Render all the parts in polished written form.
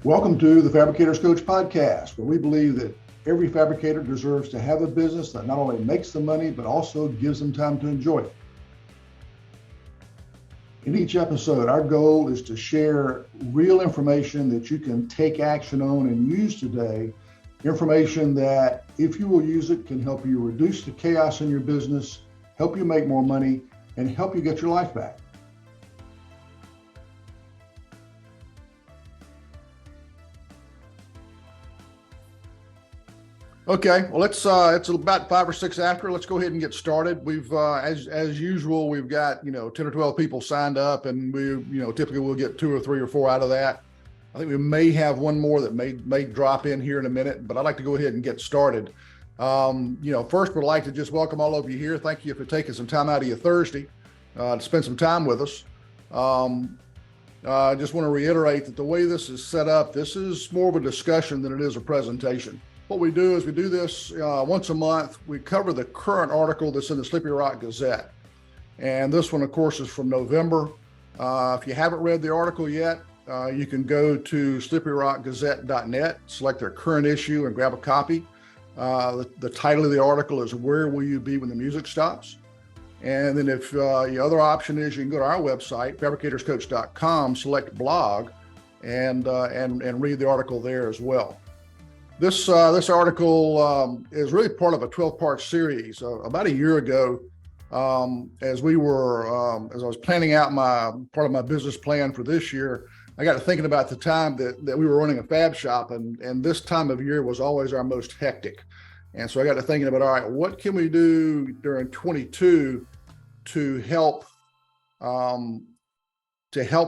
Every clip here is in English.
Welcome to the Fabricators Coach podcast, where we believe that every fabricator deserves to have a business that not only makes them money, but also gives them time to enjoy it. In each episode, our goal is to share real information that you can take action on and use today. Information that, if you will use it, can help you reduce the chaos in your business, help you make more money, and help you get your life back. Okay, well, it's about 5 or 6 after. Let's go ahead and get started. We've as usual, we've got 10 or 12 people signed up, and we typically we'll get 2 or 3 or 4 out of that. I think we may have one more that may drop in here in a minute, but I'd like to go ahead and get started. First, we'd like to just welcome all of you here. Thank you for taking some time out of your Thursday to spend some time with us. I just want to reiterate that the way this is set up, this is more of a discussion than it is a presentation. What we do is we do this once a month. We cover the current article that's in the Slippery Rock Gazette. And this one, of course, is from November. If you haven't read the article yet, you can go to slipperyrockgazette.net, select their current issue, and grab a copy. The title of the article is "Where Will You Be When the Music Stops?" And then if the other option is you can go to our website, fabricatorscoach.com, select blog, and read the article there as well. This article is really part of a 12-part series. About a year ago, as I was planning out part of my business plan for this year, I got to thinking about the time that we were running a fab shop, and this time of year was always our most hectic. And so I got to thinking about, all right, what can we do during 22 to help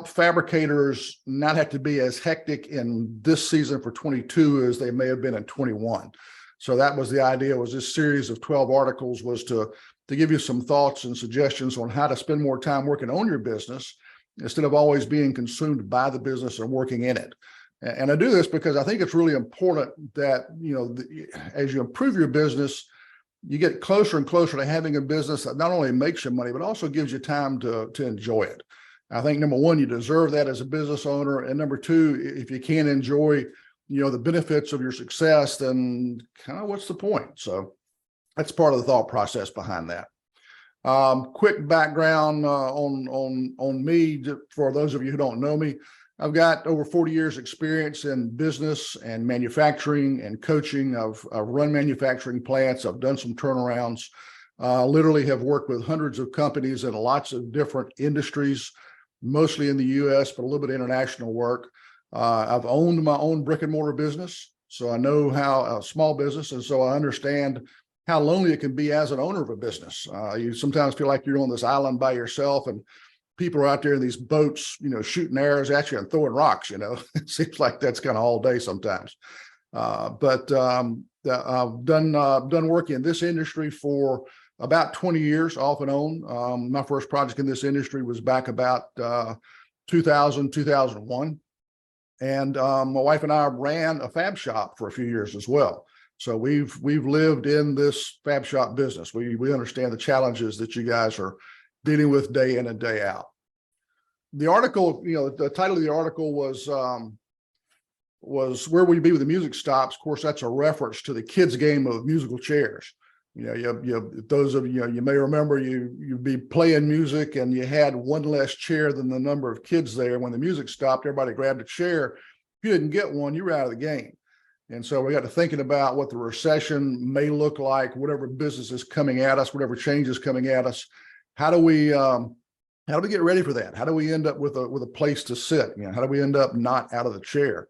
fabricators not have to be as hectic in this season for 22 as they may have been in 21. So that was the idea, was this series of 12 articles was to give you some thoughts and suggestions on how to spend more time working on your business instead of always being consumed by the business and working in it. And I do this because I think it's really important that, as you improve your business, you get closer and closer to having a business that not only makes you money, but also gives you time to enjoy it. I think number one, you deserve that as a business owner. And number two, if you can't enjoy, the benefits of your success, then kind of what's the point? So that's part of the thought process behind that. Quick background on me, for those of you who don't know me. I've got over 40 years experience in business and manufacturing and coaching. I've run manufacturing plants. I've done some turnarounds. Literally have worked with hundreds of companies in lots of different industries, mostly in the U.S., but a little bit of international work. I've owned my own brick and mortar business, so I know how a small business, and so I understand how lonely it can be as an owner of a business. You sometimes feel like you're on this island by yourself, and people are out there in these boats, shooting arrows at you and throwing rocks. It seems like that's kind of all day sometimes. But I've done work in this industry for about 20 years off and on. My first project in this industry was back about 2000, 2001. And my wife and I ran a fab shop for a few years as well. So we've lived in this fab shop business. We understand the challenges that you guys are dealing with day in and day out. The article, the title of the article was "Where Will You Be When the Music Stops?" Of course, that's a reference to the kids' game of musical chairs. Those of you may remember you'd be playing music and you had one less chair than the number of kids there. When the music stopped, everybody grabbed a chair. If you didn't get one, you were out of the game. And so we got to thinking about what the recession may look like, whatever business is coming at us, whatever change is coming at us. How do we get ready for that? How do we end up with a place to sit? How do we end up not out of the chair?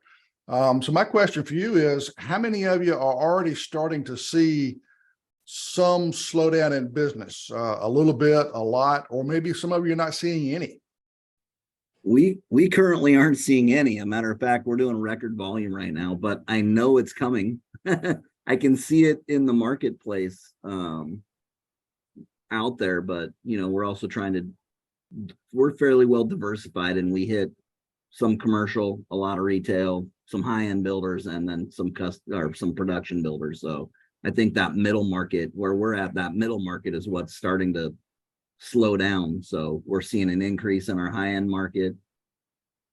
So my question for you is, how many of you are already starting to see some slowdown in business, a little bit, a lot, or maybe some of you are not seeing any? We currently aren't seeing any. As a matter of fact, we're doing record volume right now, but I know it's coming. I can see it in the marketplace out there, but we're also we're fairly well diversified, and we hit some commercial, a lot of retail, some high-end builders, and then some production builders. So I think that middle market, where we're at, that middle market is what's starting to slow down. So we're seeing an increase in our high-end market.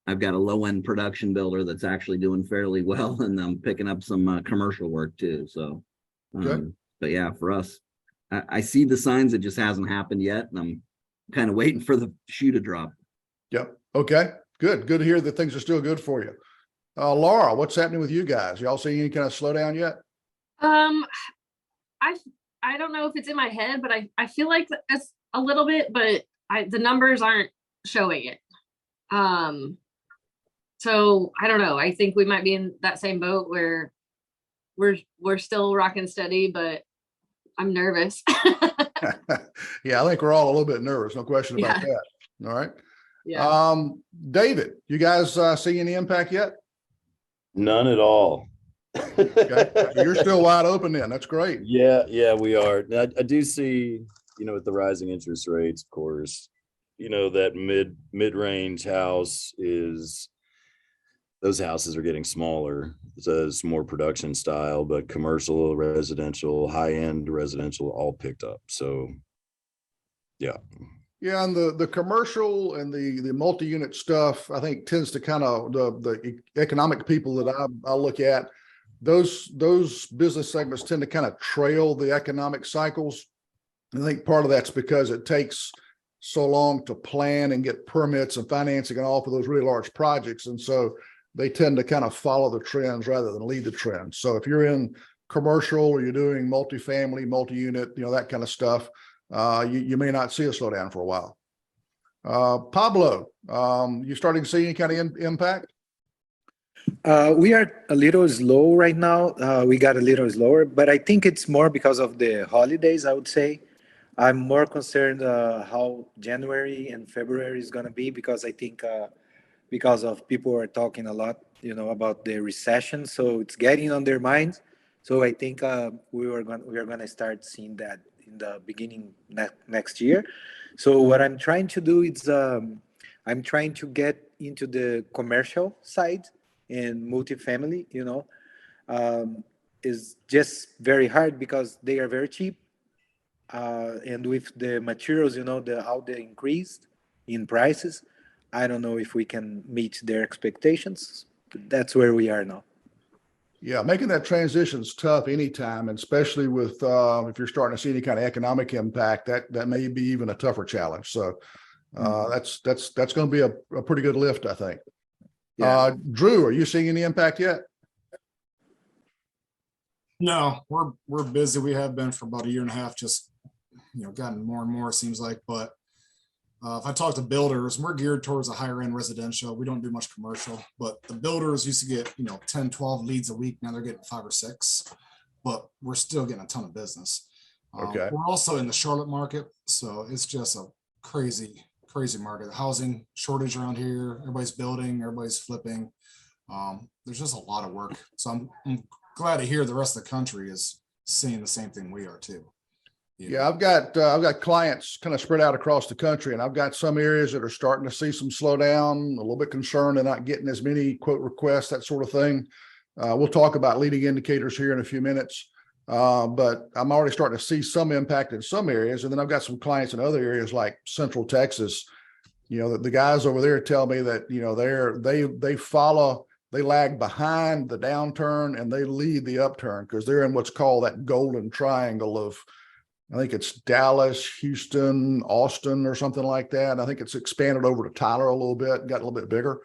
I've got a low end production builder that's actually doing fairly well, and I'm picking up some commercial work too. So, Good. but yeah, for us, I see the signs. It just hasn't happened yet, and I'm kind of waiting for the shoe to drop. Yep. Okay. Good. Good to hear that things are still good for you. Laura, what's happening with you guys? Y'all see any kind of slowdown yet? Um, I don't know if it's in my head, but I feel like it's a little bit, but the numbers aren't showing it. So I don't know. I think we might be in that same boat where we're still rocking steady, but I'm nervous. Yeah, I think we're all a little bit nervous. No question about Yeah. that. All right. Yeah. David, you guys see any impact yet? None at all. Okay. So you're still wide open then. That's great. Yeah, we are. I do see, with the rising interest rates, of course, that mid-range house those houses are getting smaller. It's more production style, but commercial, residential, high-end residential, all picked up. So, yeah. Yeah, and the commercial and the multi-unit stuff, I think tends to kind of the economic people that I look at, those business segments tend to kind of trail the economic cycles. I think part of that's because it takes so long to plan and get permits and financing and all for those really large projects. And so they tend to kind of follow the trends rather than lead the trends. So if you're in commercial or you're doing multifamily, multi-unit, that kind of stuff, you may not see a slowdown for a while. Pablo, you starting to see any kind of impact? We are a little slow right now. We got a little slower, but I think it's more because of the holidays, I would say. I'm more concerned how January and February is going to be, because I think because of people are talking a lot, about the recession. So it's getting on their minds. So I think we are going to start seeing that in the beginning next year. So what I'm trying to do is I'm trying to get into the commercial side and multifamily, is just very hard because they are very cheap. And with the materials, how they increased in prices, I don't know if we can meet their expectations. That's where we are now. Yeah, making that transition is tough anytime, and especially with if you're starting to see any kind of economic impact, that may be even a tougher challenge. So that's going to be a pretty good lift, I think. Yeah. Drew, are you seeing any impact yet? No, we're busy. We have been for about a year and a half, just gotten more and more, it seems like. But if I talk to builders, we're geared towards a higher end residential. We don't do much commercial, but the builders used to get 10, 12 leads a week. Now they're getting 5 or 6, but we're still getting a ton of business. Okay. We're also in the Charlotte market, so it's just a crazy market. The housing shortage around here. Everybody's building, everybody's flipping. There's just a lot of work. So I'm glad to hear the rest of the country is seeing the same thing we are too. Yeah, I've got clients kind of spread out across the country, and I've got some areas that are starting to see some slowdown, a little bit concerned they're not getting as many quote requests, that sort of thing. We'll talk about leading indicators here in a few minutes, but I'm already starting to see some impact in some areas. And then I've got some clients in other areas like Central Texas. The guys over there tell me that, they lag behind the downturn and they lead the upturn because they're in what's called that golden triangle of, I think it's Dallas, Houston, Austin, or something like that. I think it's expanded over to Tyler a little bit, got a little bit bigger,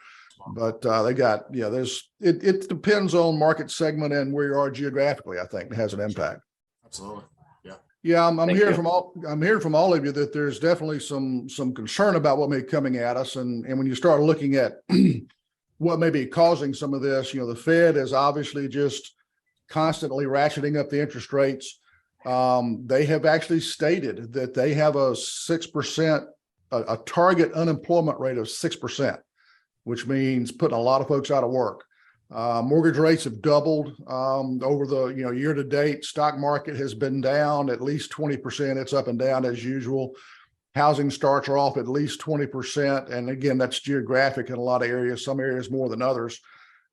but they got, it depends on market segment and where you are geographically. I think it has an impact. Absolutely. Yeah. Yeah. I'm hearing from all of you that there's definitely some concern about what may be coming at us. And when you start looking at what may be causing some of this, the Fed is obviously just constantly ratcheting up the interest rates. They have actually stated that they have a 6%, a target unemployment rate of 6%, which means putting a lot of folks out of work. Mortgage rates have doubled over the year to date. Stock market has been down at least 20%. It's up and down as usual. Housing starts are off at least 20. And again, that's geographic in a lot of areas, some areas more than others.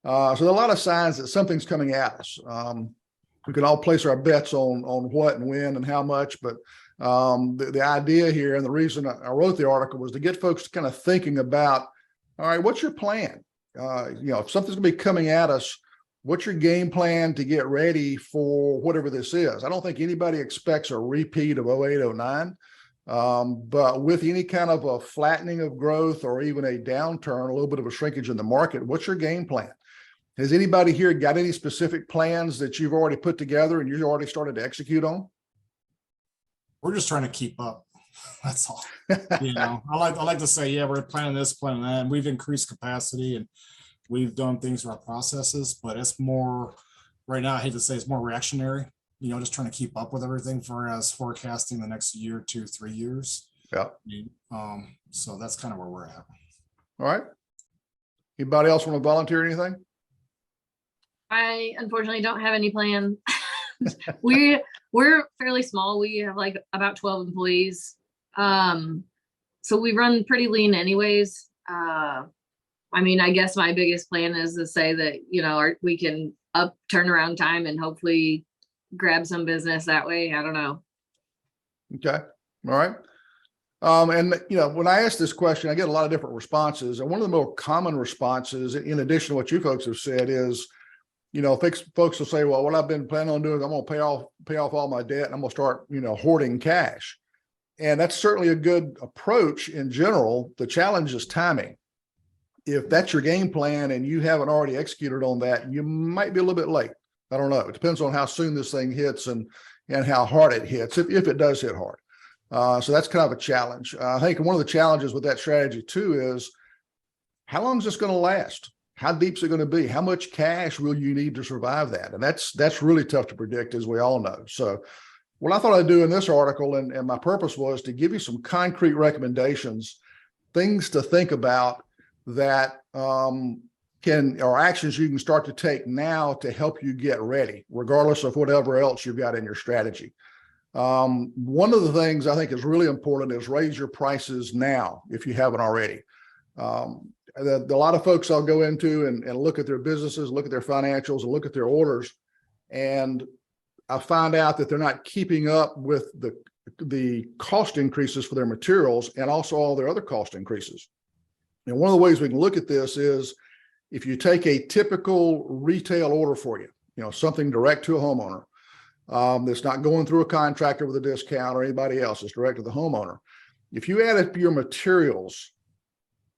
So there are a lot of signs that something's coming at us. We can all place our bets on what and when and how much, but the idea here and the reason I wrote the article was to get folks kind of thinking about All right, what's your plan? If something's gonna be coming at us, what's your game plan to get ready for whatever this is? I don't think anybody expects a repeat of 08, 09. But with any kind of a flattening of growth or even a downturn, a little bit of a shrinkage in the market, what's your game plan? Has anybody here got any specific plans that you've already put together and you've already started to execute on? We're just trying to keep up. That's all. I like to say, yeah, we're planning this, planning that, and we've increased capacity and we've done things with our processes, but it's more right now, I hate to say it's more reactionary, just trying to keep up with everything for as forecasting the next year, 2, 3 years. Yeah. So that's kind of where we're at. All right. Anybody else want to volunteer anything? I unfortunately don't have any plan. We're fairly small. We have like about 12 employees. So we run pretty lean anyways. I guess my biggest plan is to say that, we can up turnaround time and hopefully grab some business that way. I don't know. Okay. All right. When I ask this question, I get a lot of different responses. And one of the more common responses, in addition to what you folks have said, is, folks will say, well, what I've been planning on doing is I'm going to pay off all my debt and I'm going to start, hoarding cash. And that's certainly a good approach in general. The challenge is timing. If that's your game plan and you haven't already executed on that, you might be a little bit late. I don't know. It depends on how soon this thing hits and how hard it hits, if it does hit hard. So that's kind of a challenge. I think one of the challenges with that strategy too is, how long is this going to last? How deep is it going to be? How much cash will you need to survive that? And that's really tough to predict, as we all know. So what I thought I'd do in this article, and my purpose was to give you some concrete recommendations, things to think about that are actions you can start to take now to help you get ready, regardless of whatever else you've got in your strategy. One of the things I think is really important is raise your prices now if you haven't already. A lot of folks I'll go into and look at their businesses, look at their financials, and look at their orders, and I find out that they're not keeping up with the cost increases for their materials and also all their other cost increases. And one of the ways we can look at this is, if you take a typical retail order for you, something direct to a homeowner, that's not going through a contractor with a discount or anybody else, it's direct to the homeowner. If you add up your materials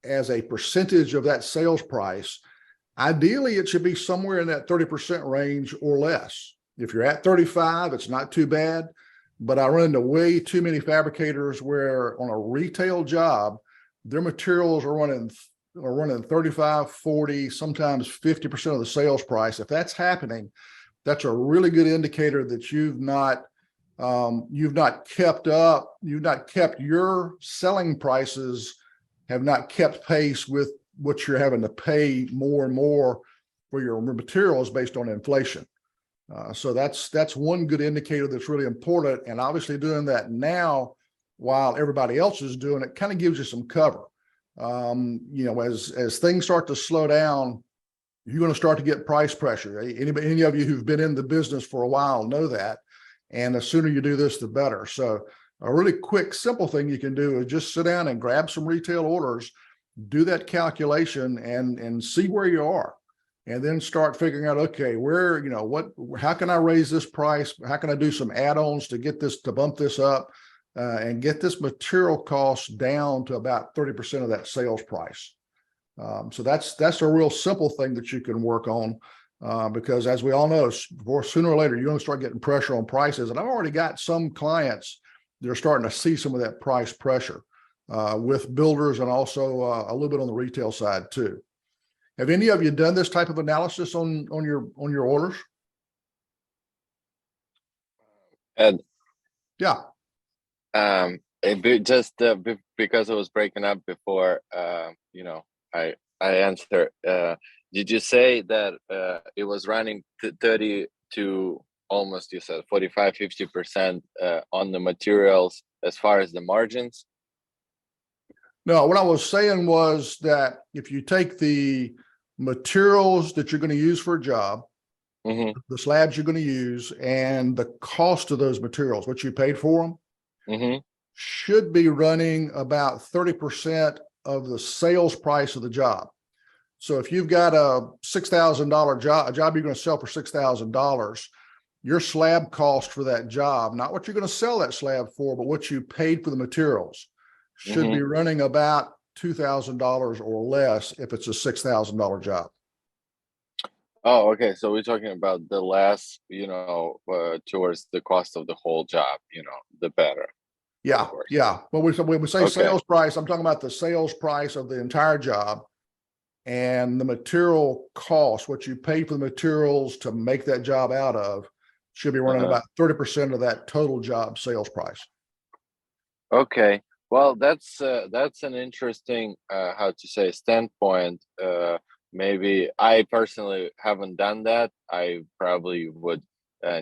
as a percentage of that sales price, ideally it should be somewhere in that 30% range or less. If you're at 35, it's not too bad, but I run into way too many fabricators where on a retail job, their materials are running 35, 40, sometimes 50% of the sales price. If that's happening, that's a really good indicator that you've not kept up, you've not kept your selling prices, have not kept pace with what you're having to pay more and more for your materials based on inflation. So that's one good indicator that's really important. And obviously doing that now while everybody else is doing it kind of gives you some cover. As things start to slow down, you're going to start to get price pressure. Any of you who've been in the business for a while know that. And the sooner you do this, the better. So a really quick, simple thing you can do is just sit down and grab some retail orders, do that calculation and see where you are. And then start figuring out, okay, how can I raise this price? How can I do some add-ons to bump this up and get this material cost down to about 30% of that sales price? So that's a real simple thing that you can work on because as we all know, sooner or later, you're going to start getting pressure on prices. And I've already got some clients that are starting to see some of that price pressure with builders and also a little bit on the retail side too. Have any of you done this type of analysis on your orders? Ed, Yeah. because it was breaking up before, I answered. Did you say that it was running 30 to almost, you said 45, 50% on the materials as far as the margins? No, what I was saying was that if you take the materials that you're going to use for a job, Mm-hmm. the slabs you're going to use, and the cost of those materials, what you paid for them, Mm-hmm. should be running about 30% of the sales price of the job. So if you've got a $6,000 job, a job you're going to sell for $6,000, your slab cost for that job, not what you're going to sell that slab for, but what you paid for the materials, should be running about $2,000 or less if it's a $6,000 job. Oh, okay. So we're talking about the less, towards the cost of the whole job, the better. Yeah, course. yeah. When we say Okay. sales price, I'm talking about the sales price of the entire job and the material cost, what you pay for the materials to make that job out of, should be running about 30% of that total job sales price. Okay. Well, that's an interesting, standpoint. Maybe I personally haven't done that. I probably would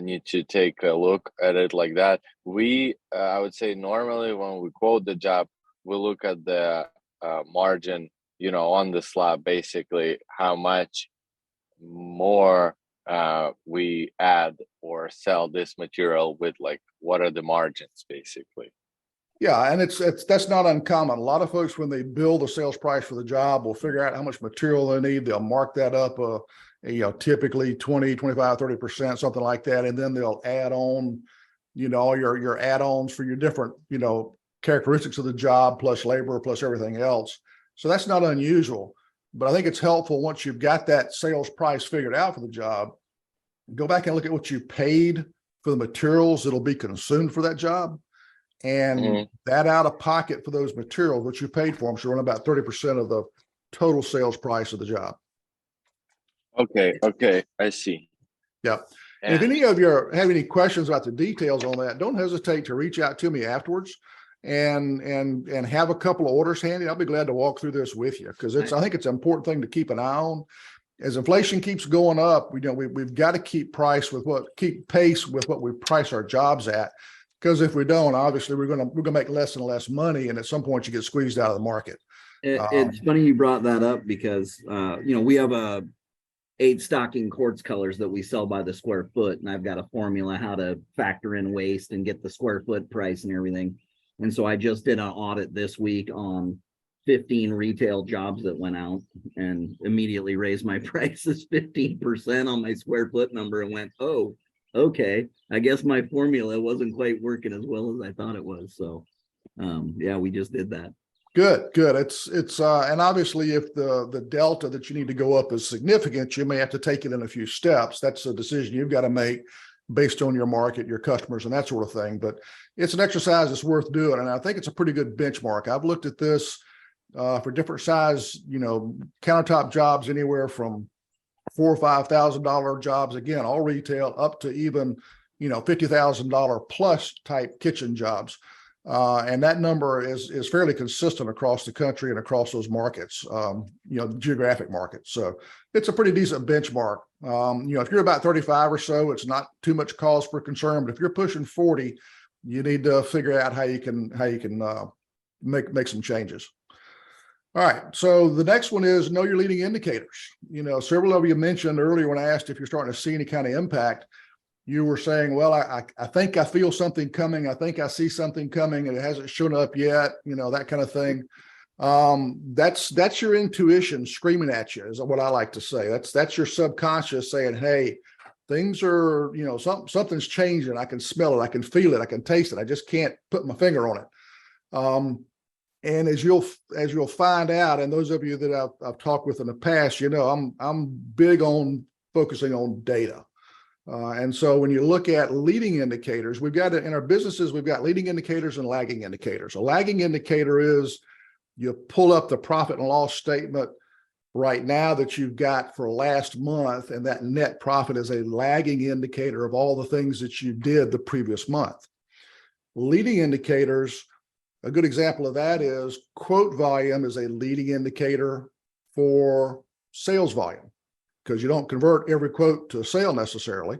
need to take a look at it like that. I would say normally when we quote the job, we look at the margin, on the slab, basically how much more we add or sell this material with, like, what are the margins, basically. Yeah, and that's not uncommon. A lot of folks, when they build the sales price for the job, will figure out how much material they need. They'll mark that up, typically 20, 25, 30%, something like that. And then they'll add on, all your add-ons for your different, characteristics of the job, plus labor, plus everything else. So that's not unusual. But I think it's helpful once you've got that sales price figured out for the job, go back and look at what you paid for the materials that'll be consumed for that job. And that out of pocket for those materials, what you paid for them, should run about 30% of the total sales price of the job. Okay, I see. Yeah. And if any of you have any questions about the details on that, don't hesitate to reach out to me afterwards and have a couple of orders handy. I'll be glad to walk through this with you, because I think it's an important thing to keep an eye on. As inflation keeps going up, we've got to keep pace with what we price our jobs at. Because if we don't, obviously we're gonna make less and less money, and at some point you get squeezed out of the market. It's funny you brought that up, because we have 8 stocking quartz colors that we sell by the square foot, and I've got a formula how to factor in waste and get the square foot price and everything. And so I just did an audit this week on 15 retail jobs that went out, and immediately raised my prices 15% on my square foot number, and went, oh, okay, I guess my formula wasn't quite working as well as I thought it was. So yeah, we just did that. Good. It's and obviously if the delta that you need to go up is significant, you may have to take it in a few steps. That's a decision you've got to make based on your market, your customers, and that sort of thing. But it's an exercise that's worth doing, and I think it's a pretty good benchmark. I've looked at this for different size, countertop jobs, anywhere from $4,000 or $5,000 jobs, again, all retail, up to even, $50,000 plus type kitchen jobs. And that number is fairly consistent across the country and across those markets, geographic markets. So it's a pretty decent benchmark. If you're about 35 or so, it's not too much cause for concern. But if you're pushing 40, you need to figure out how you can make some changes. All right. So the next one is know your leading indicators. Several of you mentioned earlier when I asked if you're starting to see any kind of impact, you were saying, well, I think I feel something coming. I think I see something coming and it hasn't shown up yet, that kind of thing. That's your intuition screaming at you, is what I like to say. That's your subconscious saying, hey, things are, something's changing. I can smell it. I can feel it. I can taste it. I just can't put my finger on it. And as you'll find out, and those of you that I've talked with in the past, I'm big on focusing on data. And so when you look at leading indicators, we've got in our businesses, we've got leading indicators and lagging indicators. A lagging indicator is you pull up the profit and loss statement right now that you've got for last month, and that net profit is a lagging indicator of all the things that you did the previous month. Leading indicators, a good example of that is quote volume is a leading indicator for sales volume, because you don't convert every quote to a sale necessarily.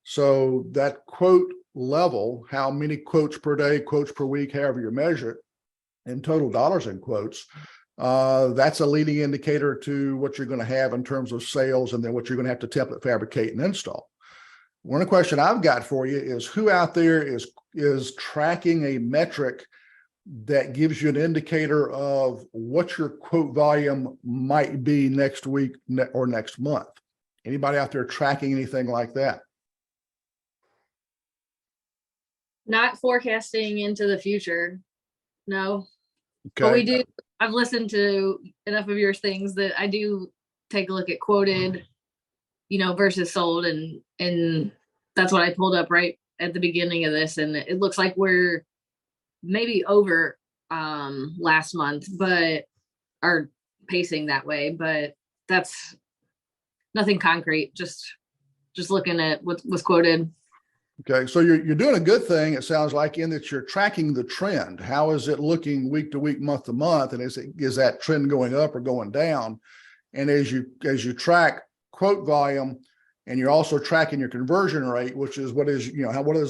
So that quote level, how many quotes per day, quotes per week, however you measure it, in total dollars in quotes, that's a leading indicator to what you're going to have in terms of sales, and then what you're going to have to template, fabricate, and install. One question I've got for you is who out there is tracking a metric that gives you an indicator of what your quote volume might be next week or next month? Anybody out there tracking anything like that? Not forecasting into the future. No, but Okay. we do. I've listened to enough of your things that I do take a look at quoted, versus sold, and that's what I pulled up right at the beginning of this, and it looks like we're maybe over last month, but are pacing that way, but that's nothing concrete, just looking at what was quoted. Okay, so you're doing a good thing, it sounds like, in that you're tracking the trend. How is it looking week to week, month to month, and is that trend going up or going down? And as you track quote volume, and you're also tracking your conversion rate, which is what does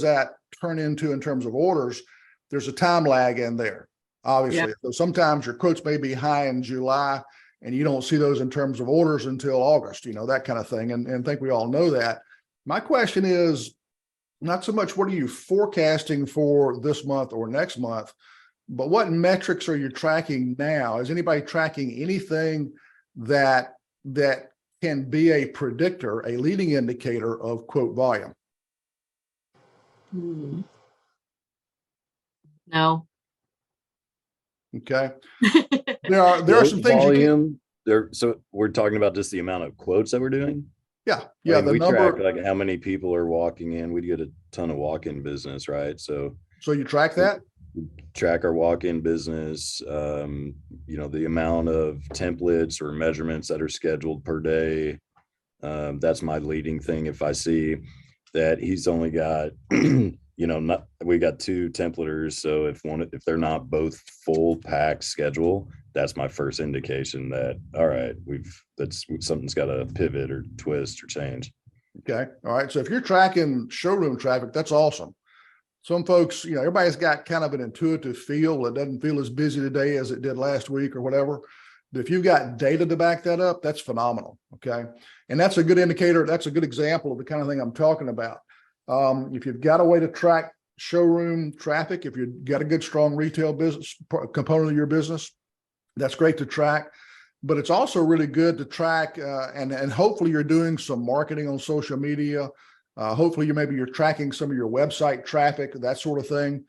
that turn into in terms of orders? There's a time lag in there, obviously. Yeah. So sometimes your quotes may be high in July, and you don't see those in terms of orders until August, that kind of thing. And I think we all know that. My question is, not so much what are you forecasting for this month or next month, but what metrics are you tracking now? Is anybody tracking anything that can be a predictor, a leading indicator of quote volume? No. Okay. There are some things volume there. So we're talking about just the amount of quotes that we're doing. Yeah. We track like how many people are walking in. We get a ton of walk-in business, right? So you track that? We track our walk-in business, the amount of templates or measurements that are scheduled per day. That's my leading thing. If I see that he's only got, we got 2 templaters. So if they're not both full pack schedule, that's my first indication that, all right, something's got to pivot or twist or change. Okay. All right. So if you're tracking showroom traffic, that's awesome. Some folks, everybody's got kind of an intuitive feel. It doesn't feel as busy today as it did last week or whatever. But if you've got data to back that up, that's phenomenal. Okay. And that's a good indicator. That's a good example of the kind of thing I'm talking about. If you've got a way to track showroom traffic, if you've got a good, strong retail business component of your business, that's great to track. But it's also really good to track, and hopefully you're doing some marketing on social media. Hopefully you're tracking some of your website traffic, that sort of thing.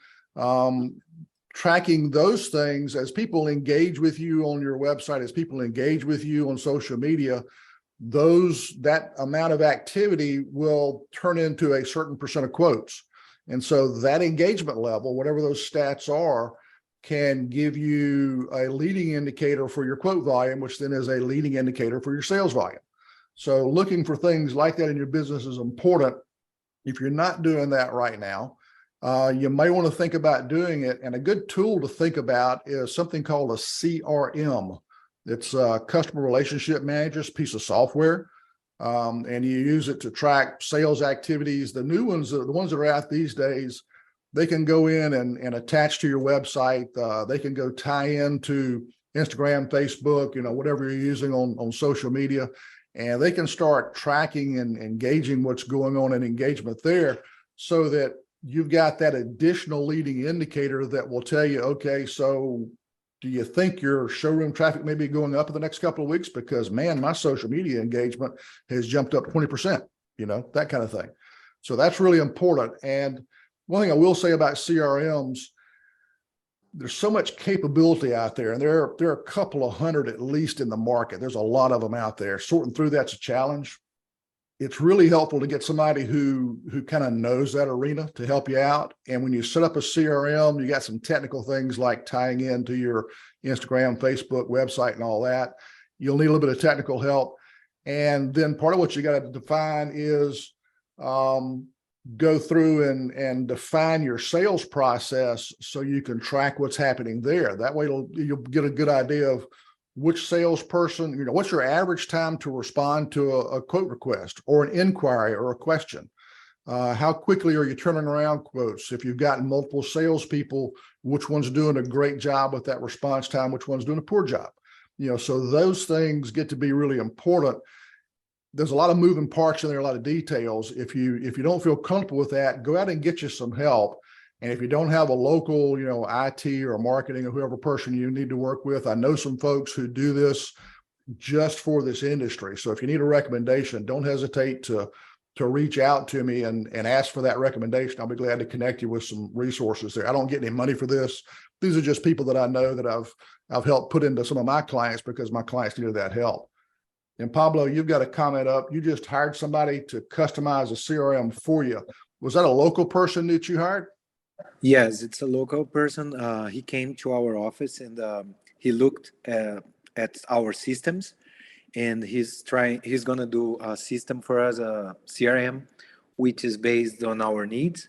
Tracking those things as people engage with you on your website, as people engage with you on social media, that amount of activity will turn into a certain percent of quotes. And so that engagement level, whatever those stats are, can give you a leading indicator for your quote volume, which then is a leading indicator for your sales volume. So looking for things like that in your business is important. If you're not doing that right now, you may want to think about doing it. And a good tool to think about is something called a CRM. It's a customer relationship manager's piece of software. And you use it to track sales activities. The new ones, the ones that are out these days, they can go in and attach to your website. They can go tie into Instagram, Facebook, whatever you're using on social media. And they can start tracking and engaging what's going on in engagement there, so that you've got that additional leading indicator that will tell you, okay, so do you think your showroom traffic may be going up in the next couple of weeks? Because, man, my social media engagement has jumped up 20%, that kind of thing. So that's really important. And one thing I will say about CRMs, there's so much capability out there, and there are a couple of hundred at least in the market. There's a lot of them out there. Sorting through that's a challenge. It's really helpful to get somebody who kind of knows that arena to help you out. And when you set up a CRM, you got some technical things like tying into your Instagram, Facebook, website, and all that. You'll need a little bit of technical help. And then part of what you got to define is go through and define your sales process so you can track what's happening there. That way you'll get a good idea of which salesperson, what's your average time to respond to a quote request or an inquiry or a question? How quickly are you turning around quotes? If you've got multiple salespeople, which one's doing a great job with that response time? Which one's doing a poor job? So those things get to be really important. There's a lot of moving parts in there, a lot of details. If you don't feel comfortable with that, go out and get you some help. And if you don't have a local, IT or marketing or whoever person you need to work with, I know some folks who do this just for this industry. So if you need a recommendation, don't hesitate to reach out to me and ask for that recommendation. I'll be glad to connect you with some resources there. I don't get any money for this. These are just people that I know that I've helped put into some of my clients because my clients needed that help. And Pablo, you've got a comment up. You just hired somebody to customize a CRM for you. Was that a local person that you hired? Yes, it's a local person. He came to our office and he looked at our systems, and he's gonna do a system for us, a CRM, which is based on our needs.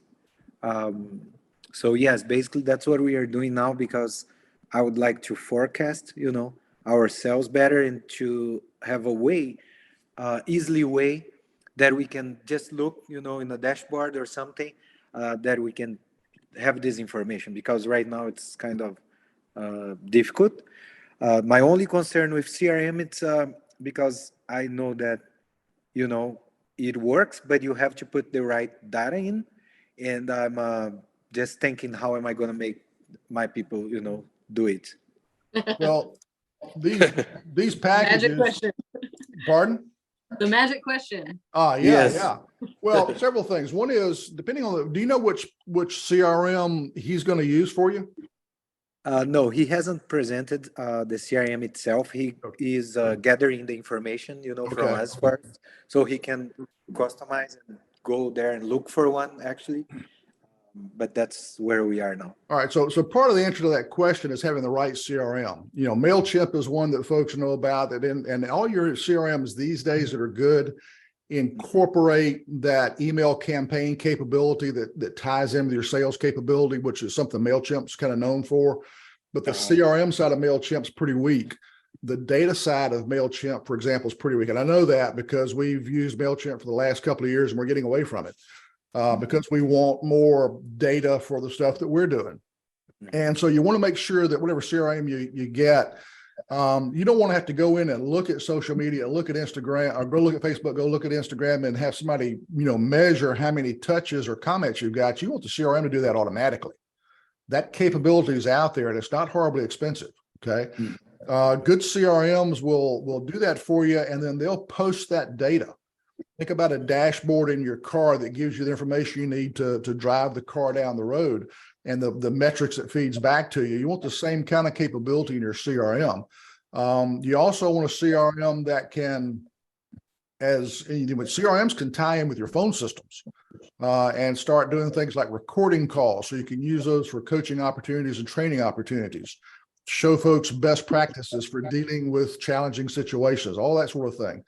So yes, basically that's what we are doing now, because I would like to forecast, our sales better, and to have a way, easily way that we can just look, in a dashboard or something, that we can have this information, because right now it's kind of difficult. My only concern with CRM, it's because I know that, it works, but you have to put the right data in. And I'm just thinking, how am I going to make my people, do it? Well, these Magic packages, question. pardon? The magic question. Yeah, Yes. yeah. Well, several things. One is, depending on do you know which CRM he's going to use for you? No, he hasn't presented the CRM itself. He is gathering the information, from Okay. us first, so he can customize and go there and look for one, actually. But that's where we are now. All right. So part of the answer to that question is having the right CRM. MailChimp is one that folks know about, and all your CRMs these days that are good incorporate that email campaign capability that ties into your sales capability, which is something MailChimp's kind of known for. But the CRM side of MailChimp's pretty weak. The data side of MailChimp, for example, is pretty weak. And I know that because we've used MailChimp for the last couple of years and we're getting away from it. Because we want more data for the stuff that we're doing. And so you want to make sure that whatever CRM you get, you don't want to have to go in and look at social media, look at Instagram, or go look at Facebook, go look at Instagram and have somebody, measure how many touches or comments you've got. You want the CRM to do that automatically. That capability is out there and it's not horribly expensive. Okay. Good CRMs will do that for you, and then they'll post that data. Think about a dashboard in your car that gives you the information you need to drive the car down the road, and the metrics it feeds back to you. You want the same kind of capability in your CRM. You also want a CRM that can, CRMs can tie in with your phone systems and start doing things like recording calls. So you can use those for coaching opportunities and training opportunities. Show folks best practices for dealing with challenging situations, all that sort of thing.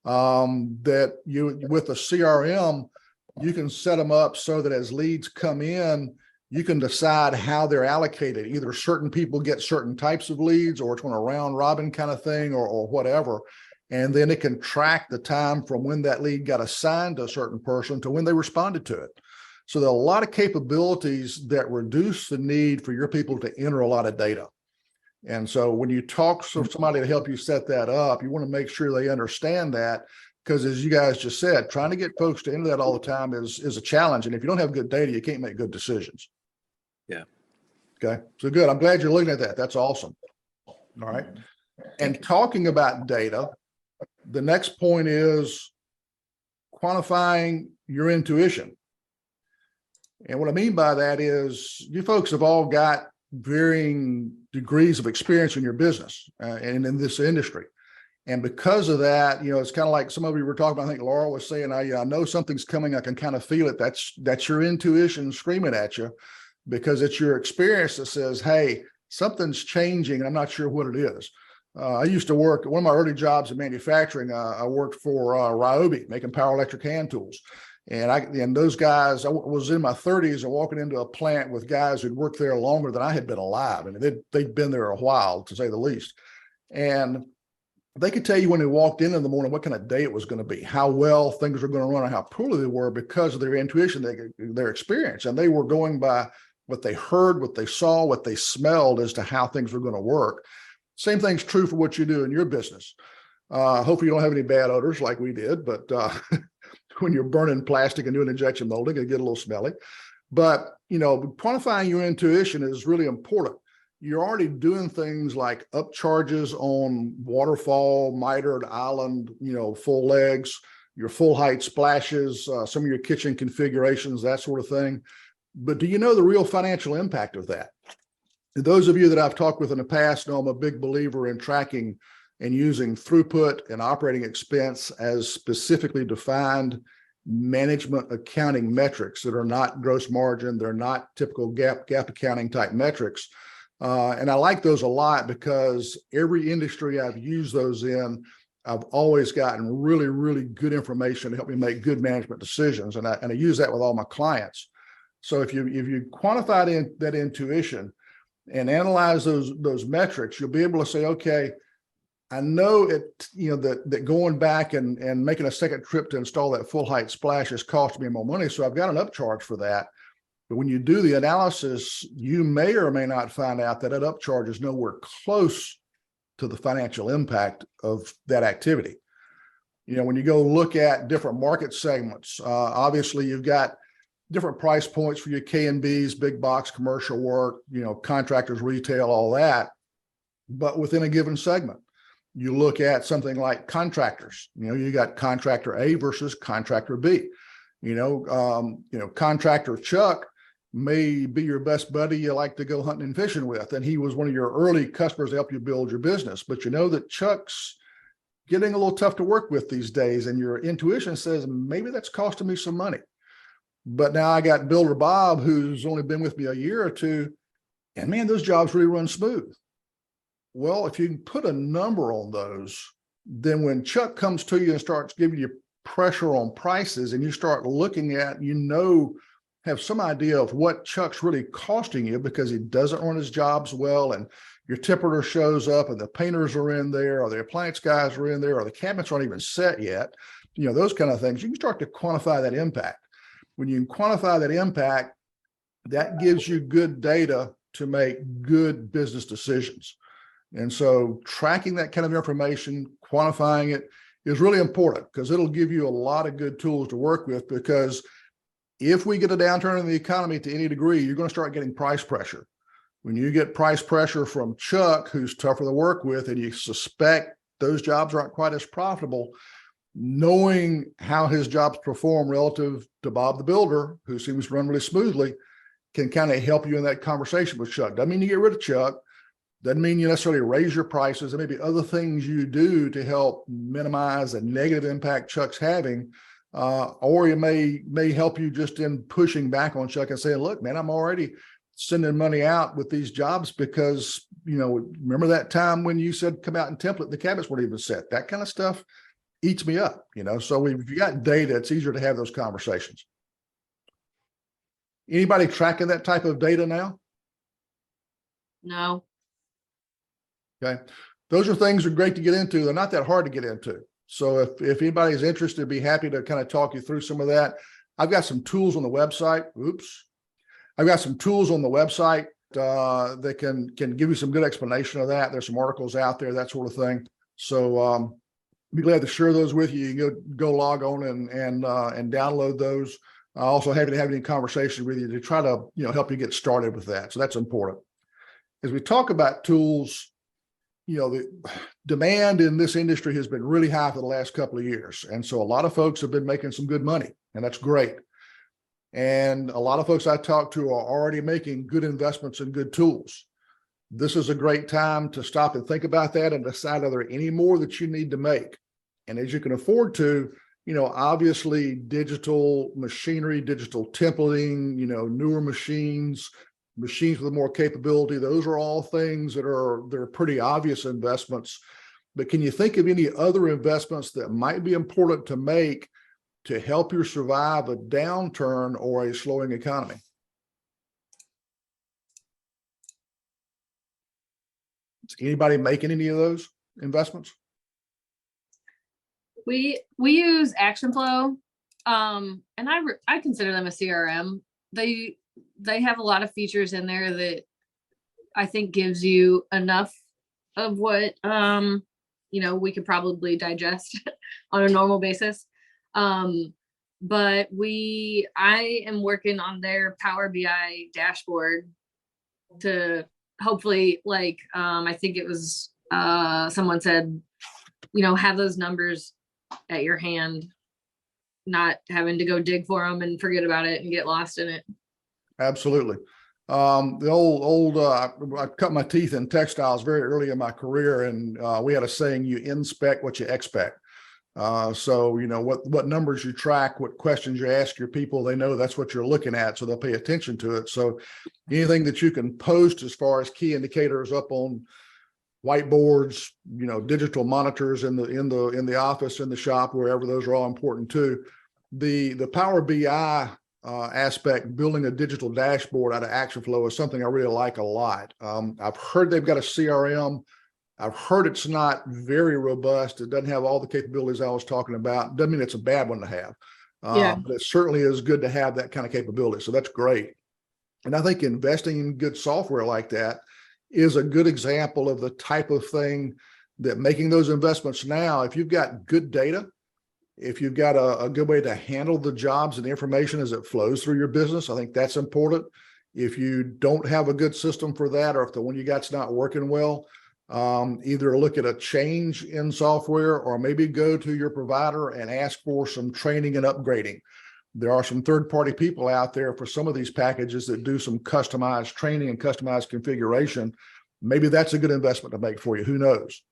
That you, with a CRM, you can set them up so that as leads come in, you can decide how they're allocated. Either certain people get certain types of leads, or it's on a round robin kind of thing, or whatever. And then it can track the time from when that lead got assigned to a certain person to when they responded to it. So there are a lot of capabilities that reduce the need for your people to enter a lot of data. And so when you talk to somebody to help you set that up, you want to make sure they understand that, because as you guys just said, trying to get folks to enter that all the time is a challenge. And if you don't have good data, you can't make good decisions. Yeah. Okay. So good. I'm glad you're looking at that. That's awesome. All right. And talking about data, the next point is quantifying your intuition. And what I mean by that is you folks have all got varying degrees of experience in your business and in this industry. And because of that, it's kind of like some of you were talking about. I think Laura was saying, I know something's coming. I can kind of feel it. That's your intuition screaming at you, because it's your experience that says, hey, something's changing. I'm not sure what it is. I used to work, one of my early jobs in manufacturing, I worked for Ryobi, making power electric hand tools. And those guys, I was in my 30s and walking into a plant with guys who'd worked there longer than I had been alive. I mean, they'd been there a while, to say the least. And they could tell you when they walked in the morning what kind of day it was going to be, how well things were going to run, and how poorly they were, because of their intuition, their experience. And they were going by what they heard, what they saw, what they smelled as to how things were going to work. Same thing's true for what you do in your business. Hopefully you don't have any bad odors like we did, but when you're burning plastic and doing injection molding, it get a little smelly. But, quantifying your intuition is really important. You're already doing things like upcharges on waterfall, mitered island, full legs, your full height splashes, some of your kitchen configurations, that sort of thing. But do you know the real financial impact of that? Those of you that I've talked with in the past know I'm a big believer in tracking and using throughput and operating expense as specifically defined management accounting metrics that are not gross margin. They're not typical GAAP accounting type metrics. And I like those a lot because every industry I've used those in, I've always gotten really, really good information to help me make good management decisions. And I use that with all my clients. So if you quantify that intuition and analyze those metrics, you'll be able to say, okay, I know that going back and making a second trip to install that full height splash is costing me more money. So I've got an upcharge for that. But when you do the analysis, you may or may not find out that upcharge is nowhere close to the financial impact of that activity. When you go look at different market segments, obviously you've got different price points for your K&Bs, big box commercial work, contractors, retail, all that. But within a given segment, you look at something like contractors. You got contractor A versus contractor B. Contractor Chuck may be your best buddy you like to go hunting and fishing with, and he was one of your early customers to help you build your business. But you know that Chuck's getting a little tough to work with these days, and your intuition says maybe that's costing me some money. But now I got Builder Bob, who's only been with me a year or two, and man, those jobs really run smooth. Well, if you can put a number on those, then when Chuck comes to you and starts giving you pressure on prices, and you start looking at, have some idea of what Chuck's really costing you because he doesn't run his jobs well, and your tipper shows up and the painters are in there, or the appliance guys are in there, or the cabinets aren't even set yet, those kind of things, you can start to quantify that impact. When you can quantify that impact, that gives you good data to make good business decisions. And so tracking that kind of information, quantifying it is really important because it'll give you a lot of good tools to work with, because if we get a downturn in the economy to any degree, you're going to start getting price pressure. When you get price pressure from Chuck, who's tougher to work with, and you suspect those jobs aren't quite as profitable, knowing how his jobs perform relative to Bob the Builder, who seems to run really smoothly, can kind of help you in that conversation with Chuck. Doesn't mean you get rid of Chuck. Doesn't mean you necessarily raise your prices. There may be other things you do to help minimize the negative impact Chuck's having. Or it may help you just in pushing back on Chuck and saying, look, man, I'm already sending money out with these jobs because, remember that time when you said come out and template, the cabinets weren't even set. That kind of stuff eats me up, So if you got data, it's easier to have those conversations. Anybody tracking that type of data now? No. Okay. Those are things that are great to get into. They're not that hard to get into. So if anybody's interested, I'd be happy to kind of talk you through some of that. I've got some tools on the website. I've got some tools on the website that can give you some good explanation of that. There's some articles out there, that sort of thing. So be glad to share those with you. You can go log on and download those. Also happy to have any conversation with you to try to help you get started with that. So that's important. As we talk about tools, the demand in this industry has been really high for the last couple of years. And so a lot of folks have been making some good money, and that's great. And a lot of folks I talk to are already making good investments in good tools. This is a great time to stop and think about that and decide are there any more that you need to make. And as you can afford to, obviously digital machinery, digital templating, newer machines with more capability, those are all things they're pretty obvious investments. But can you think of any other investments that might be important to make to help you survive a downturn or a slowing economy? Is anybody making any of those investments? We use Action Flow, and I consider them a CRM. They have a lot of features in there that I think gives you enough of what we could probably digest on a normal basis. but I am working on their Power BI dashboard to hopefully, like, I think it was, someone said, have those numbers at your hand, not having to go dig for them and forget about it and get lost in it. Absolutely. The I cut my teeth in textiles very early in my career, and we had a saying: you inspect what you expect. So what numbers you track, what questions you ask your people, they know that's what you're looking at, so they'll pay attention to it. So anything that you can post as far as key indicators up on whiteboards, digital monitors in the office, in the shop, wherever, those are all important too. The Power BI aspect, building a digital dashboard out of action flow, is something I really like a lot. I've heard they've got a CRM. I've heard it's not very robust. It doesn't have all the capabilities I was talking about. Doesn't mean it's a bad one to have. Yeah. But it certainly is good to have that kind of capability. So that's great. And I think investing in good software like that is a good example of the type of thing that, making those investments now, if you've got good data, if you've got a good way to handle the jobs and the information as it flows through your business, I think that's important. If you don't have a good system for that, or if the one you got's not working well, either look at a change in software, or maybe go to your provider and ask for some training and upgrading. There are some third-party people out there for some of these packages that do some customized training and customized configuration. Maybe that's a good investment to make for you. Who knows?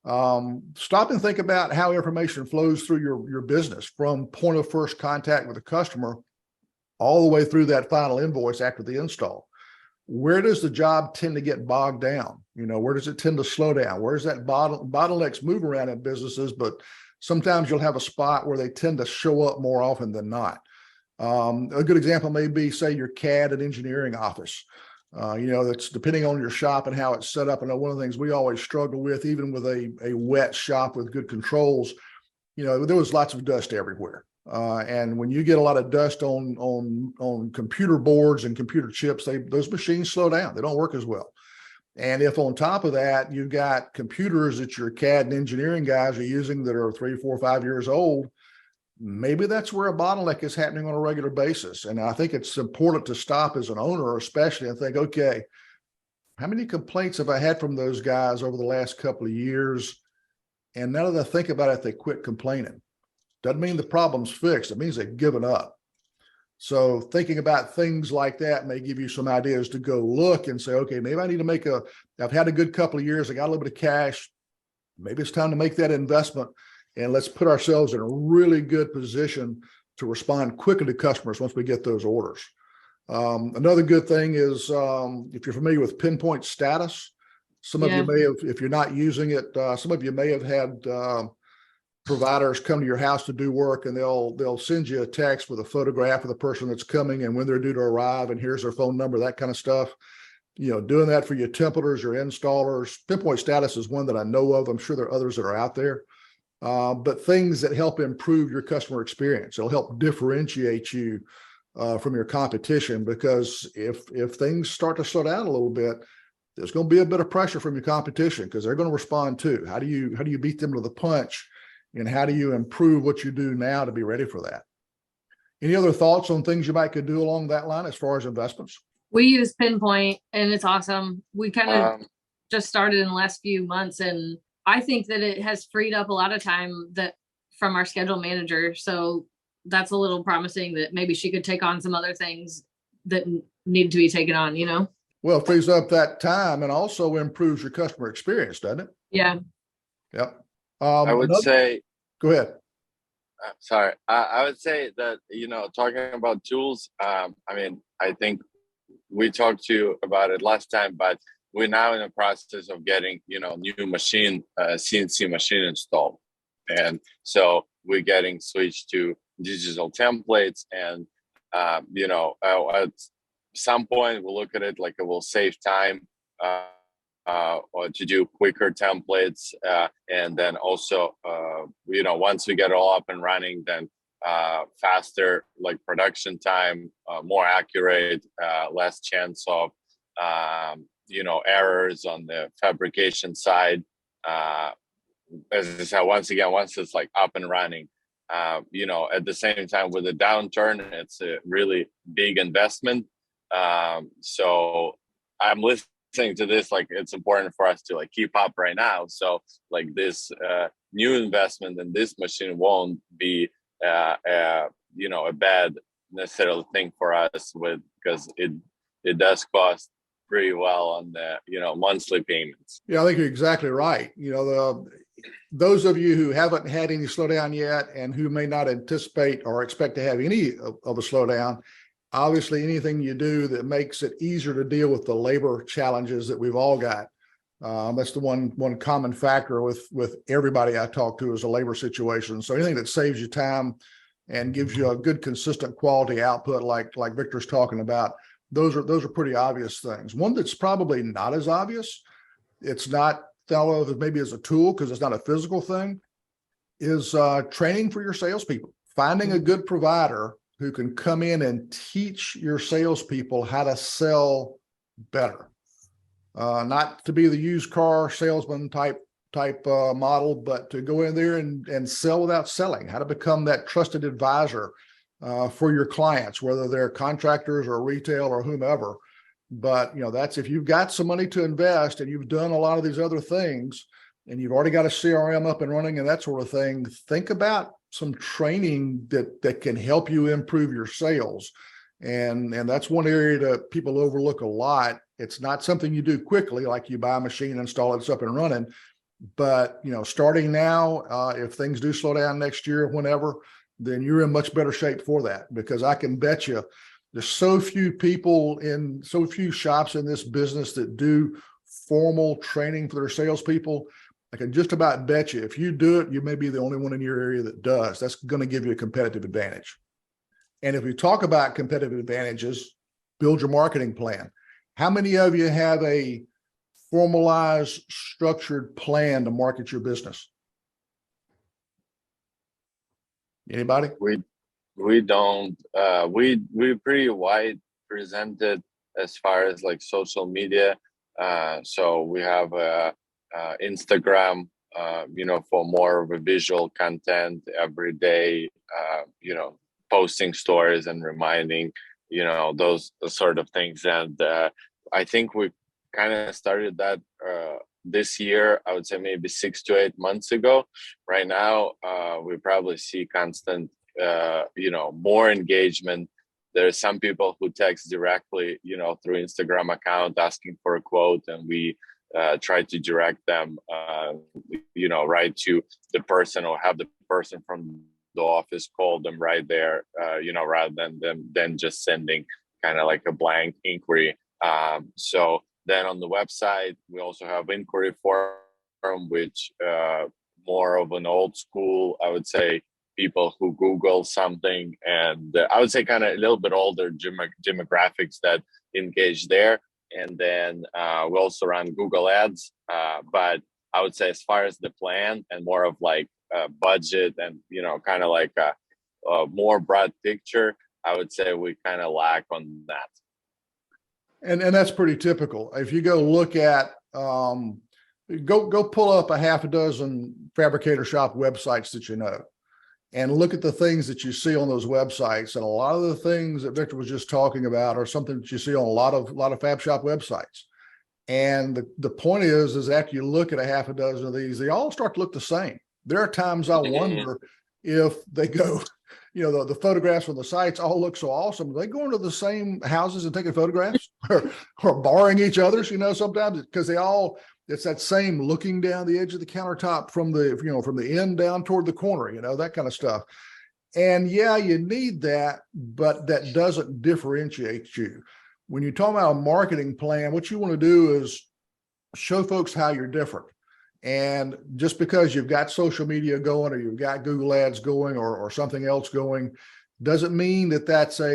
Stop and think about how information flows through your business, from point of first contact with the customer all the way through that final invoice after the install. Where does the job tend to get bogged down? Where does it tend to slow down? Where's that bottlenecks move around in businesses? But sometimes you'll have a spot where they tend to show up more often than not. A good example may be, say, your CAD and engineering office. That's depending on your shop and how it's set up. I know one of the things we always struggle with, even with a wet shop with good controls, there was lots of dust everywhere. And when you get a lot of dust on computer boards and computer chips, those machines slow down. They don't work as well. And if on top of that, you've got computers that your CAD and engineering guys are using that are 3, 4, 5 years old, maybe that's where a bottleneck is happening on a regular basis. And I think it's important to stop as an owner, especially, and think, okay, how many complaints have I had from those guys over the last couple of years? And now that I think about it, they quit complaining. Doesn't mean the problem's fixed. It means they've given up. So thinking about things like that may give you some ideas to go look and say, okay, maybe I need to I've had a good couple of years. I got a little bit of cash. Maybe it's time to make that investment, and let's put ourselves in a really good position to respond quickly to customers once we get those orders. Another good thing is, if you're familiar with pinpoint status, some of you may have, if you're not using it, some of you may have had providers come to your house to do work, and they'll send you a text with a photograph of the person that's coming and when they're due to arrive, and here's their phone number, that kind of stuff. Doing that for your templates, your installers. Pinpoint status is one that I know of. I'm sure there are others that are out there. But things that help improve your customer experience. It'll help differentiate you from your competition, because if things start to slow down a little bit, there's going to be a bit of pressure from your competition, because they're going to respond too. How do you beat them to the punch? And how do you improve what you do now to be ready for that? Any other thoughts on things you might could do along that line as far as investments? We use Pinpoint, and it's awesome. We kind of just started in the last few months, and I think that it has freed up a lot of time from our schedule manager. So that's a little promising that maybe she could take on some other things that need to be taken on, Well, it frees up that time and also improves your customer experience, doesn't it? Yeah. Yep. I would say, go ahead. Sorry, I would say that, talking about tools, I think we talked to you about it last time, but we're now in the process of getting, new machine, CNC machine installed. And so we're getting switched to digital templates, and, at some point we'll look at it like it will save time, or to do quicker templates. And then also, once we get it all up and running, then faster, like production time, more accurate, less chance of, errors on the fabrication side. As I said, once it's like up and running, you know, at the same time with the downturn, it's a really big investment. So I'm listening to this, like it's important for us to like keep up right now. So like this new investment in this machine won't be you know, a bad necessarily thing for us with, because it does cost pretty well on the, you know, monthly payments. Yeah, I think you're exactly right. You know, those of you who haven't had any slowdown yet and who may not anticipate or expect to have any of a slowdown, obviously anything you do that makes it easier to deal with the labor challenges that we've all got. That's the one common factor with everybody I talk to is a labor situation. So anything that saves you time and gives you a good, consistent quality output, like Victor's talking about, those are pretty obvious things. One that's probably not as obvious, it's not thought of maybe as a tool because it's not a physical thing, is training for your salespeople. Finding a good provider who can come in and teach your salespeople how to sell better. Not to be the used car salesman type model, but to go in there and sell without selling, how to become that trusted advisor for your clients, whether they're contractors or retail or whomever. But, you know, that's if you've got some money to invest and you've done a lot of these other things and you've already got a CRM up and running and that sort of thing, think about some training that can help you improve your sales. And that's one area that people overlook a lot. It's not something you do quickly, like you buy a machine, install it's up and running. But, you know, starting now, if things do slow down next year, whenever, then you're in much better shape for that, because I can bet you there's so few people in so few shops in this business that do formal training for their salespeople. I can just about bet you if you do it, you may be the only one in your area that does. That's going to give you a competitive advantage. And if we talk about competitive advantages, build your marketing plan. How many of you have a formalized, structured plan to market your business? Anybody? We don't. We're pretty wide presented as far as like social media. So we have Instagram, you know, for more of a visual content every day. You know, posting stories and reminding, you know, those sort of things. And I think we kind of started that this year. I would say maybe 6 to 8 months ago. Right now, we probably see constant, you know, more engagement. There's some people who text directly, you know, through Instagram account asking for a quote, and we try to direct them, you know, right to the person, or have the person from the office call them right there, you know, rather than just sending kind of like a blank inquiry. So then on the website, we also have inquiry form, which more of an old school, I would say, people who Google something, and I would say kind of a little bit older demographics that engage there. And then we also run Google ads. But I would say as far as the plan and more of like budget and, you know, kind of like a more broad picture, I would say we kind of lack on that. And that's pretty typical. If you go look at, go pull up a half a dozen fabricator shop websites that you know, and look at the things that you see on those websites. And a lot of the things that Victor was just talking about are something that you see on a lot of fab shop websites. And the point is after you look at a half a dozen of these, they all start to look the same. There are times I wonder if they go, you know, the photographs on the sites all look so awesome. Are they going to the same houses and taking photographs or borrowing each other's, you know, sometimes, because it's that same looking down the edge of the countertop from the, you know, from the end down toward the corner, you know, that kind of stuff. And yeah, you need that, but that doesn't differentiate you. When you talk about a marketing plan, what you want to do is show folks how you're different. And just because you've got social media going, or you've got Google ads going, or something else going, doesn't mean that that's I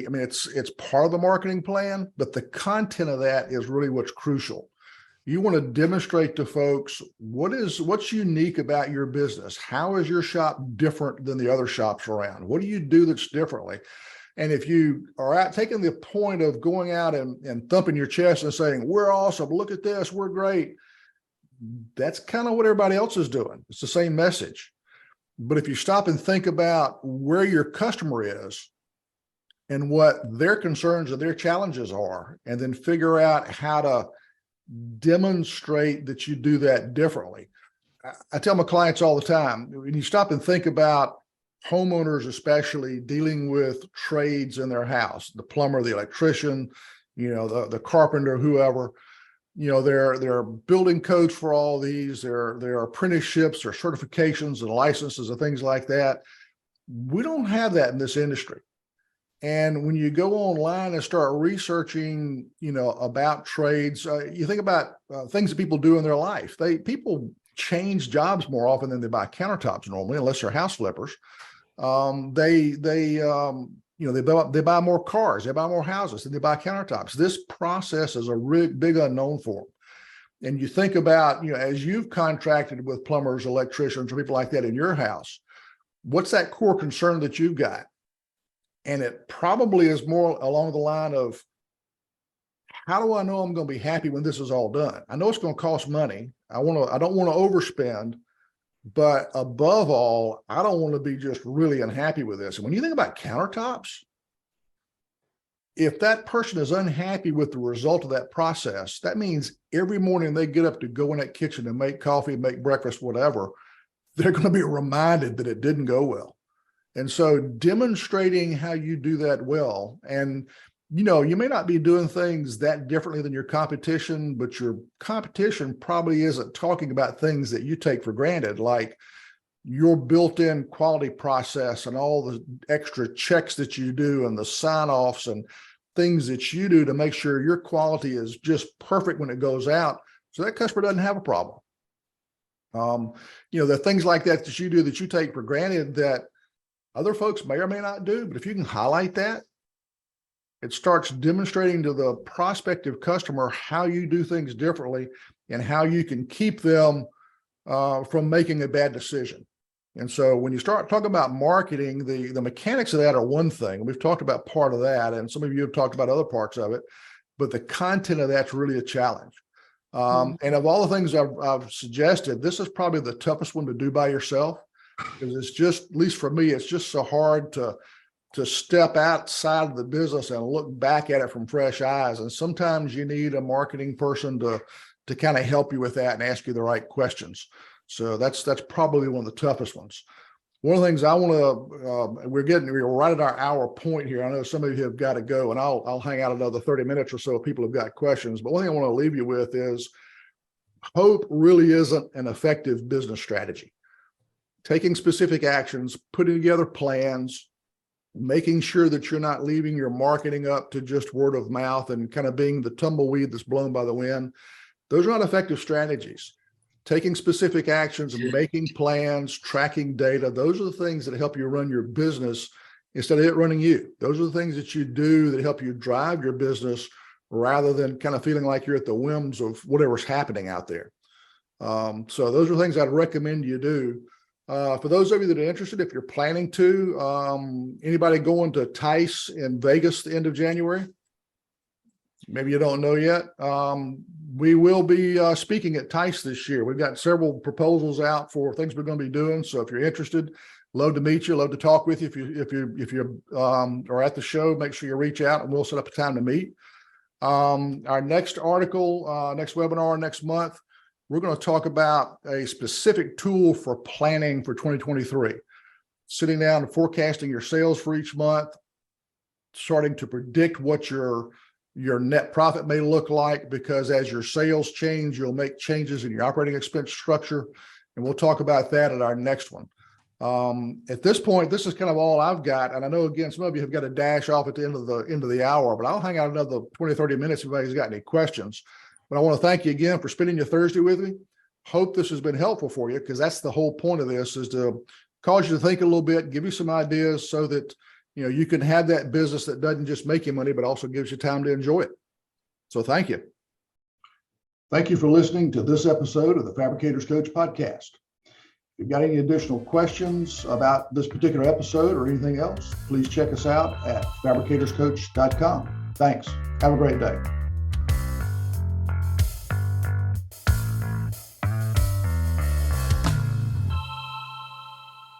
mean, it's part of the marketing plan, but the content of that is really what's crucial. You want to demonstrate to folks what's unique about your business. How is your shop different than the other shops around? What do you do that's differently? And if you are out taking the point of going out and thumping your chest and saying, we're awesome, look at this, we're great, that's kind of what everybody else is doing. It's the same message. But if you stop and think about where your customer is and what their concerns and their challenges are, and then figure out how to demonstrate that you do that differently. I tell my clients all the time, when you stop and think about homeowners, especially dealing with trades in their house, the plumber, the electrician, the carpenter, whoever, there are building codes for all these. There are apprenticeships or certifications and licenses and things like that. We don't have that in this industry. And when you go online and start researching, about trades, you think about things that people do in their life. People change jobs more often than they buy countertops normally, unless they're house flippers. They buy more cars, they buy more houses than they buy countertops. This process is a really big unknown for them. And you think about, as you've contracted with plumbers, electricians, or people like that in your house, what's that core concern that you've got? And it probably is more along the line of, how do I know I'm going to be happy when this is all done? I know it's going to cost money. I don't want to overspend, but above all, I don't want to be just really unhappy with this. And when you think about countertops, if that person is unhappy with the result of that process, that means every morning they get up to go in that kitchen and make coffee, make breakfast, whatever, they're going to be reminded that it didn't go well. And so demonstrating how you do that well, and you may not be doing things that differently than your competition, but your competition probably isn't talking about things that you take for granted, like your built-in quality process and all the extra checks that you do and the sign-offs and things that you do to make sure your quality is just perfect when it goes out, so that customer doesn't have a problem. The things like that you do that you take for granted that other folks may or may not do, but if you can highlight that, it starts demonstrating to the prospective customer how you do things differently and how you can keep them from making a bad decision. And so when you start talking about marketing, the mechanics of that are one thing. We've talked about part of that, and some of you have talked about other parts of it, but the content of that's really a challenge. And of all the things I've suggested, this is probably the toughest one to do by yourself, because it's just, at least for me, it's just so hard to step outside of the business and look back at it from fresh eyes. And sometimes you need a marketing person to kind of help you with that and ask you the right questions. So that's probably one of the toughest ones. One of the things I want to, we're right at our hour point here. I know some of you have got to go, and I'll hang out another 30 minutes or so if people have got questions. But one thing I want to leave you with is, hope really isn't an effective business strategy. Taking specific actions, putting together plans, making sure that you're not leaving your marketing up to just word of mouth and kind of being the tumbleweed that's blown by the wind. Those are not effective strategies. Taking specific actions and making plans, tracking data, those are the things that help you run your business instead of it running you. Those are the things that you do that help you drive your business rather than kind of feeling like you're at the whims of whatever's happening out there. So those are things I'd recommend you do. For those of you that are interested, if you're planning to, anybody going to TICE in Vegas the end of January? Maybe you don't know yet. We will be speaking at TICE this year. We've got several proposals out for things we're going to be doing. So if you're interested, love to meet you, love to talk with you. If you are at the show, make sure you reach out and we'll set up a time to meet. Our next article, next webinar next month, we're going to talk about a specific tool for planning for 2023. Sitting down and forecasting your sales for each month, starting to predict what your net profit may look like, because as your sales change, you'll make changes in your operating expense structure. And we'll talk about that at our next one. At this point, this is kind of all I've got. And I know, again, some of you have got to dash off at the end of the hour, but I'll hang out another 20, 30 minutes if anybody's got any questions. But I want to thank you again for spending your Thursday with me. Hope this has been helpful for you, because that's the whole point of this, is to cause you to think a little bit, give you some ideas so that you can have that business that doesn't just make you money, but also gives you time to enjoy it. So thank you. Thank you for listening to this episode of the Fabricators Coach podcast. If you've got any additional questions about this particular episode or anything else, please check us out at fabricatorscoach.com. Thanks. Have a great day.